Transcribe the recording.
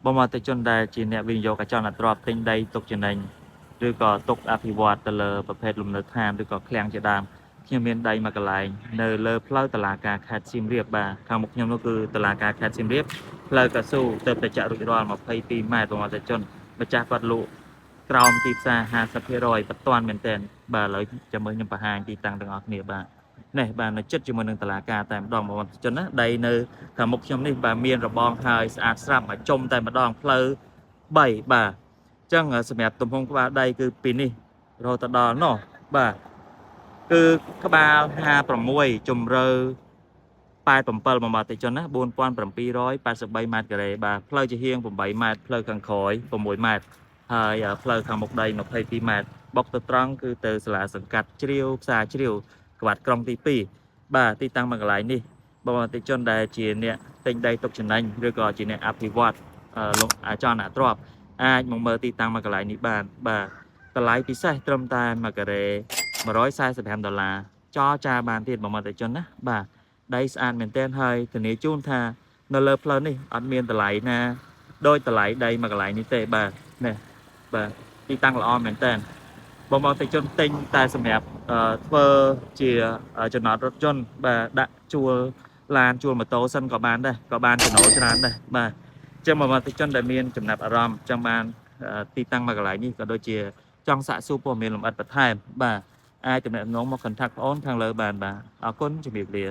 บ่មកទៅជនដែលជាអ្នកវិនិយោគចង់អត្រាប់ទិញដីទុកចំណេញឬក៏ទុកអភិវឌ្ឍទៅលើប្រភេទលំនៅឋានឬក៏ឃ្លាំងជាដើមខ្ញុំមានដីមួយកន្លែងនៅលើផ្លូវតុលាការខេត្តសៀមរាបបាទខាងមុខខ្ញុំនោះគឺតុលាការខេត្តសៀមរាបផ្លូវកស៊ូទៅតែចាក់រួចរាល់22ម៉ែត្របងប្អូនជនម្ចាស់គាត់លក់ក្រោមទីផ្សារ50%បន្ទាន់មែនទែនបាទឥឡូវចាំមើលខ្ញុំបង្ហាញទីតាំងទាំងអស់គ្នាបាទនេះបាទនៅចិត្តជាមួយនឹងតុលាការតែម្ដងបងប្អូនជនណាដីនៅខាងមុខខ្ញុំនេះបាទមានរបងហើយស្អាតស្រាប់មកចុំតែម្ដងផ្លូវ3បាទអញ្ចឹងសម្រាប់ទំហំក្បាលដីគឺពីនេះរហូតដល់នោះបាទគឺក្បាល56ជំរឿ87បងប្អូនជនណា4783ម៉ែត្រការ៉េបាទផ្លូវជាហៀង8ម៉ែត្រផ្លូវខាងក្រោយ6ម៉ែត្រហើយផ្លូវខាងមុខដី22ម៉ែត្របុកទៅត្រង់គឺទៅសាលាសង្កាត់ជ្រាវផ្សារជ្រាវក្បាត់ក្រុងទី2បាទទីតាំងមួយកន្លែងនេះបងប្អូនជនដែលជាអ្នកទិញដីទុកចំណេញឬក៏ជាអ្នកអភិវឌ្ឍលោកចង់អ្នកទ្របអាចមកមើលទីតាំងមួយកន្លែងនេះបានបាទតម្លៃពិសេសត្រឹមតែ1ការ៉េ$145ចរចាបានទៀតបងប្អូនជនណាបាទដីស្អាតមែនទែនហើយធានាជូនថានៅលើផ្លូវនេះអត់មានតម្លៃណាដោយតម្លៃដីមួយកន្លែងនេះទេបាទនេះបាទទីតាំងល្អមែនទែនបងប្អូនជនទិញតែសម្រាប់ធ្វើជាចំណតរថយន្តបាទដាក់ជួលឡានជួលម៉ូតូសិនក៏បានដែរក៏បានចំណូលច្រើនដែរបាទចឹងបងប្អូនជនដែលមានចំណាប់អារម្មណ៍ចង់បានទីតាំងមួយកន្លែងនេះក៏ដូចជាចង់សាកសួរព័ត៌មានលម្អិតបន្ថែមបាទអាចទំនាក់ទំនងមក contact បងអូនខាងលើបានបាទអរគុណជំរាបលា